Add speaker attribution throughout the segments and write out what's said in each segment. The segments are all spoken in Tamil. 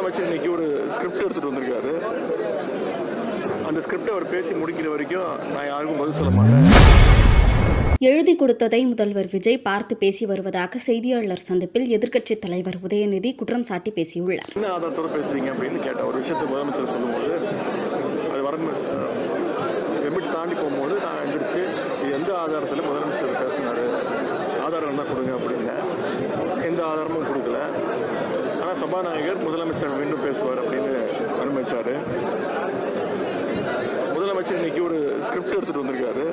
Speaker 1: முதலமைச்சர் இன்னைக்கு ஒரு ஸ்கிரிப்ட் எடுத்துட்டு வந்திருக்காரு. அந்த ஸ்கிரிப்டை அவர் பேசி முடிக்கிற வரைக்கும் நான் யாருக்கும் பதில் சொல்ல மாட்டேன்.
Speaker 2: எழுதி கொடுத்ததை முதல்வர் விஜய் பார்த்து பேசி வருவதாக செய்தியாளர் சந்திப்பில் எதிர்க்கட்சித் தலைவர் உதயநிதி குற்றம் சாட்டி பேசியுள்ளார்.
Speaker 1: என்ன ஆதாரத்தோட பேசுறீங்க அப்படின்னு கேட்ட ஒரு விஷயத்தை முதலமைச்சர் சொல்லும்போது அது லிமிட் தாண்டி போகும்போது நான் எந்திரிச்சு எந்த ஆதாரத்தில் முதலமைச்சர் பேசினாரு, ஆதாரம் தான் கொடுங்க அப்படின்னு. எந்த ஆதாரமும் கொடுக்கல. ஆனால் சபாநாயகர் முதலமைச்சர் மீண்டும் பேசுவார் அப்படின்னு அனுமதிச்சார். முதலமைச்சர் இன்னைக்கு ஒரு ஸ்கிரிப்ட் எடுத்துட்டு வந்திருக்காரு.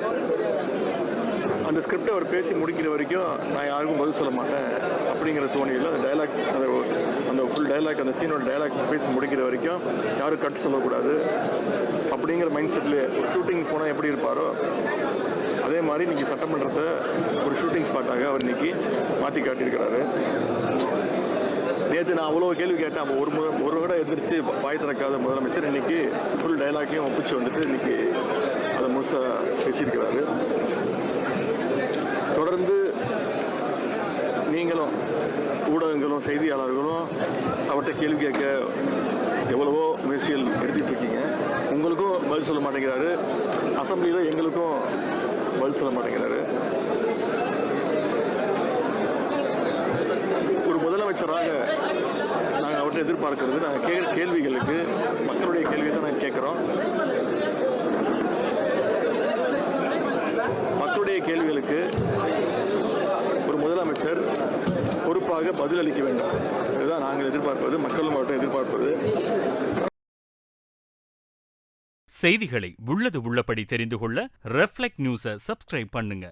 Speaker 1: அந்த ஸ்கிரிப்டை அவர் பேசி முடிக்கிற வரைக்கும் நான் யாருக்கும் பதில் சொல்ல மாட்டேன் அப்படிங்கிற தோணியில் அந்த டைலாக் அந்த ஃபுல் டைலாக் அந்த சீனோட டைலாக் பேசி முடிக்கிற வரைக்கும் யாரும் கட் சொல்லக்கூடாது அப்படிங்கிற மைண்ட் செட்டில் ஒரு ஷூட்டிங் போனால் எப்படி இருப்பாரோ அதே மாதிரி இன்றைக்கி சட்டமன்றத்தை ஒரு ஷூட்டிங் ஸ்பாட்டாக அவர் இன்றைக்கி மாற்றி காட்டியிருக்கிறாரு. நேற்று நான் அவ்வளோ கேள்வி கேட்டேன். ஒரு விட எதிர்த்து வாய் திறக்காத முதலமைச்சர் இன்றைக்கி ஃபுல் டைலாக்கையும் ஒப்பிச்சு வந்துட்டு இன்றைக்கி அதை முழுசாக பேசியிருக்கிறாரு. தொடர்ந்து நீங்களும் ஊடகங்களும் செய்தியாளர்களும் அவர்கிட்ட கேள்வி கேட்க எவ்வளவோ முயற்சிகள் எடுத்துகிட்டு இருக்கீங்க. உங்களுக்கும் பதில் சொல்ல மாட்டேங்கிறாரு. அசெம்பிளியில் எங்களுக்கும் பதில் சொல்ல மாட்டேங்கிறாரு. ஒரு முதலமைச்சராக நாங்கள் அவர்கிட்ட எதிர்பார்க்கறது நாங்கள் கேள்விகளுக்கு மக்களுடைய கேள்வியை தான் நாங்கள் கேட்குறோம். மக்களுடைய கேள்விகளுக்கு ஒரு முதலமைச்சர் பொறுப்பாக பதிலளிக்க வேண்டும். இதுதான் நாங்கள் எதிர்பார்ப்பது, மக்களும் அவர்கிட்ட எதிர்பார்ப்பது.
Speaker 3: செய்திகளை உள்ளது உள்ளபடி தெரிந்து கொள்ள ரெஃப்ளெக்ட் நியூஸை சப்ஸ்கிரைப் பண்ணுங்க.